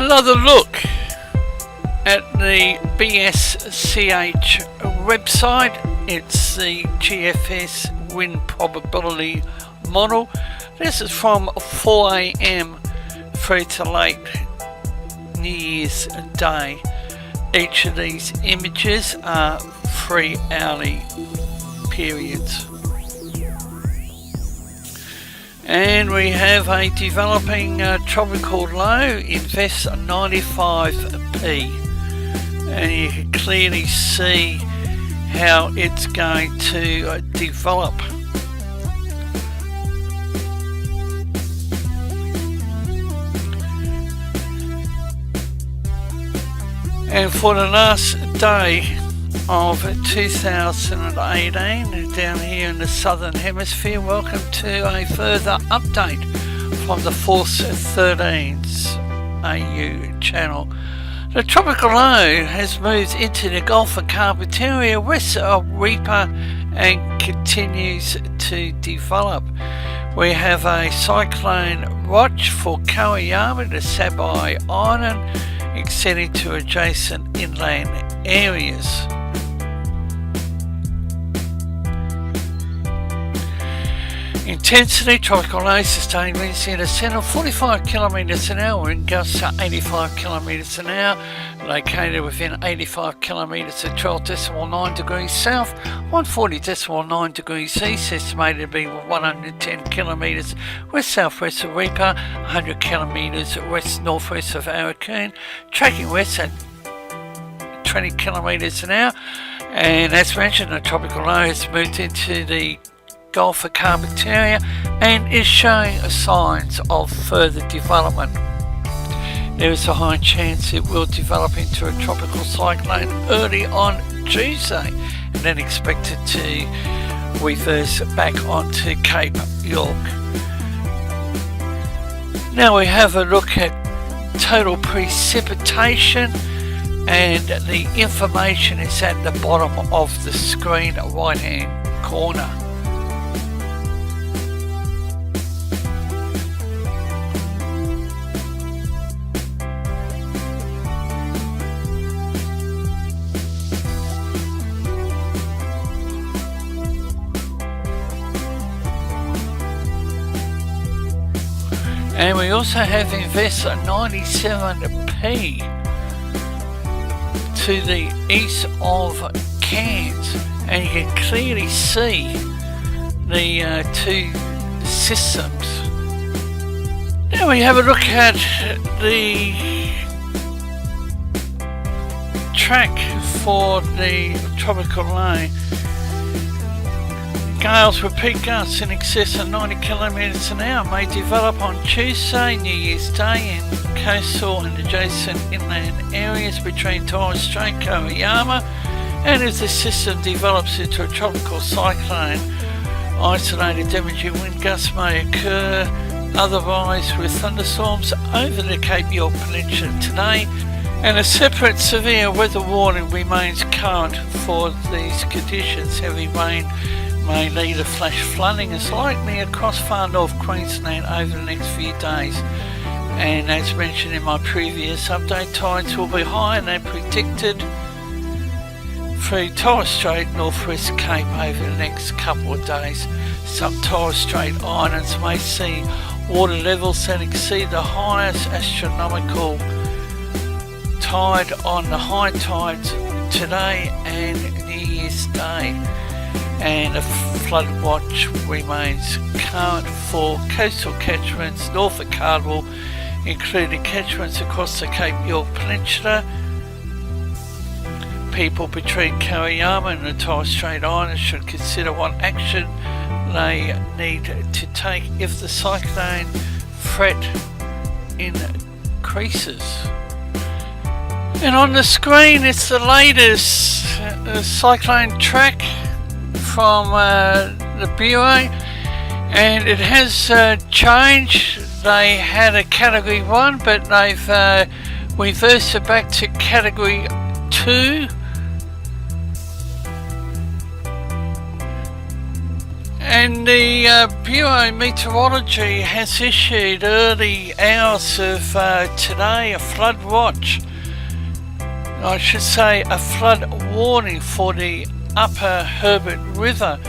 Another look at the BSCH website. It's the GFS wind probability model. This is from 4 AM through to late New Year's Day. Each of these images are 3 hourly periods. And we have a developing tropical low, invest 95p, and you can clearly see how it's going to develop. And for the last day of 2018 down here in the southern hemisphere, welcome to a further update from the Force 13's AU channel. The tropical low has moved into the Gulf of Carpentaria west of Weipa and continues to develop. We have a cyclone watch for Kowanyama and Saibai Island extending to adjacent inland areas. Intensity, tropical low, sustained winds in the centre 45 kilometres an hour, wind gusts to 85 kilometres an hour, located within 85 kilometres at 12.9 degrees south, 140.9 degrees east, estimated to be 110 kilometres west southwest of Weipa, 100 kilometres west northwest of Aurukun, tracking west at 20 kilometres an hour. And as mentioned, the tropical low has moved into the Gulf of Carpentaria and is showing signs of further development. There is a high chance it will develop into a tropical cyclone early on Tuesday and then expected to reverse back onto Cape York. Now we have a look at total precipitation, and the information is at the bottom of the screen, right hand corner. And we also have invest 97p to the east of Cairns, and you can clearly see the two systems. Now we have a look at the track for the tropical low. Gales with peak gusts in excess of 90 kilometres an hour may develop on Tuesday, New Year's Day, in coastal and adjacent inland areas between Torres Strait, Kowanyama, and as the system develops into a tropical cyclone, isolated damaging wind gusts may occur otherwise with thunderstorms over the Cape York Peninsula today, and a separate severe weather warning remains current for these conditions. Heavy rain may lead to flash flooding is likely across far north Queensland over the next few days. And as mentioned in my previous update, tides will be higher than predicted through Torres Strait, Northwest Cape over the next couple of days. Some Torres Strait islands may see water levels that exceed the highest astronomical tide on the high tides today and New Year's Day. And a flood watch remains current for coastal catchments north of Cardwell, including catchments across the Cape York Peninsula. People between Kowanyama and the Torres Strait Islands should consider what action they need to take if the cyclone threat increases. And on the screen it's the latest cyclone track from the Bureau, and it has changed. They had a category 1, but they've reversed it back to category 2, And the Bureau of Meteorology has issued early hours of today a flood watch. I should say a flood warning for the upper Herbert River.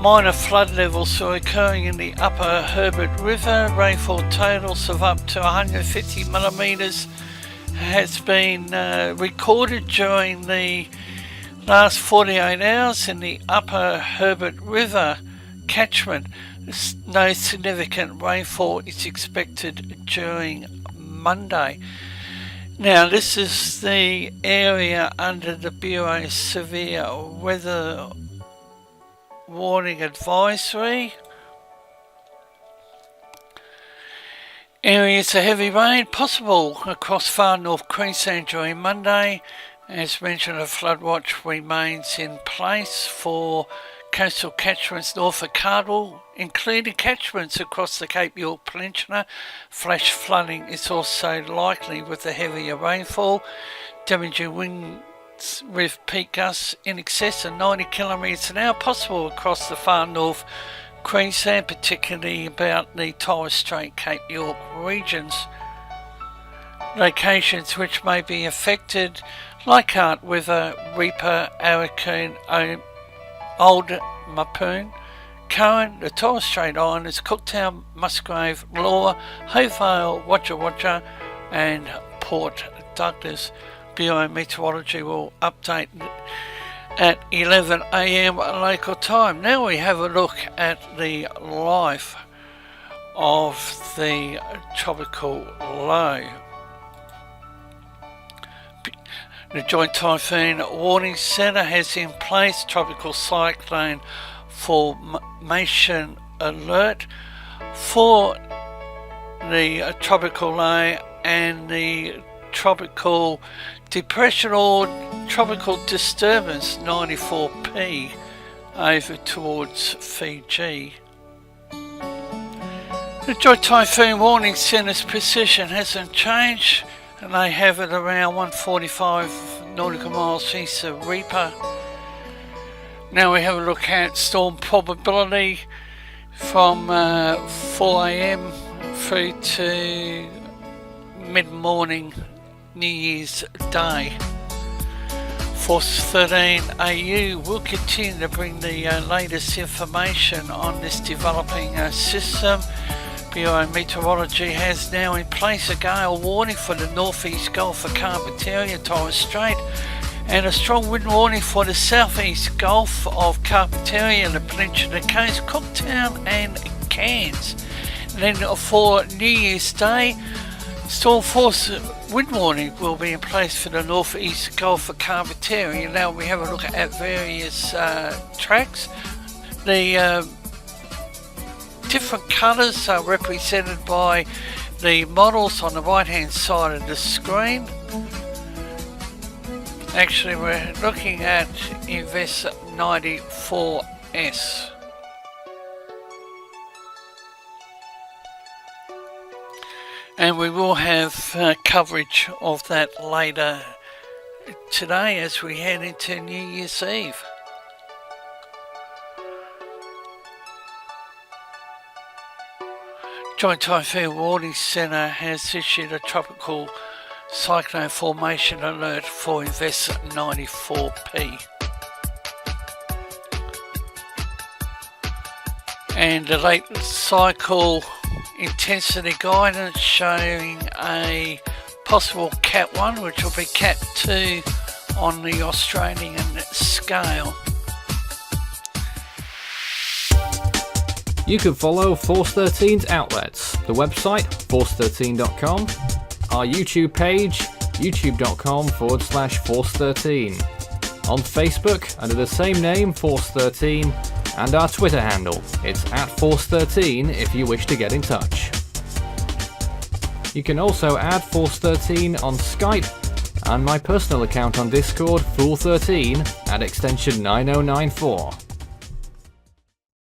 Minor flood levels are occurring in the upper Herbert River. Rainfall totals of up to 150 millimetres has been recorded during the last 48 hours in the upper Herbert River catchment. No significant rainfall is expected during Monday. Now, this is the area under the Bureau's severe weather warning advisory. Areas of heavy rain possible across far north Queensland during Monday. As mentioned, a flood watch remains in place for coastal catchments north of Cardwell, including catchments across the Cape York Peninsula. Flash flooding is also likely with the heavier rainfall. Damaging winds with peak gusts in excess of 90 kilometres an hour possible across the far north Queensland, particularly about the Torres Strait, Cape York regions. Locations which may be affected: Leichhardt River, Weipa, Aurukun, Old Mapoon, Cowan, the Torres Strait Islanders, Cooktown, Musgrave, Laura, Hopevale, Wodja Wodja and Port Douglas. Bureau Meteorology will update at 11 a.m. local time. Now we have a look at the life of the tropical low. The Joint Typhoon Warning Centre has in place Tropical Cyclone Formation Alert for the tropical low and the tropical depression or tropical disturbance 94P over towards Fiji. The Joint Typhoon Warning Centre's position hasn't changed, and they have it around 145 nautical miles east of Weipa. Now we have a look at storm probability from 4 a.m. through to mid-morning New Year's Day. Force 13 AU will continue to bring the latest information on this developing system. Bureau of Meteorology has now in place a gale warning for the northeast Gulf of Carpentaria, Torres Strait, and a strong wind warning for the southeast Gulf of Carpentaria and the Peninsula Coast, Cooktown and Cairns. And then for New Year's Day, storm force wind warning will be in place for the northeast Gulf of Carpentaria. Now we have a look at various tracks. The different colours are represented by the models on the right hand side of the screen. Actually, we're looking at Invest 94S. And we will have coverage of that later today as we head into New Year's Eve. Joint Typhoon Warning Centre has issued a tropical cyclone formation alert for Invest 94P. And the late cycle intensity guidance showing a possible Cat 1, which will be Cat 2 on the Australian scale. You can follow Force 13's outlets, the website force13.com, our YouTube page youtube.com/Force13, on Facebook under the same name Force13, and our Twitter handle, it's @Force13 if you wish to get in touch. You can also add Force 13 on Skype and my personal account on Discord, Fool13, at extension 9094.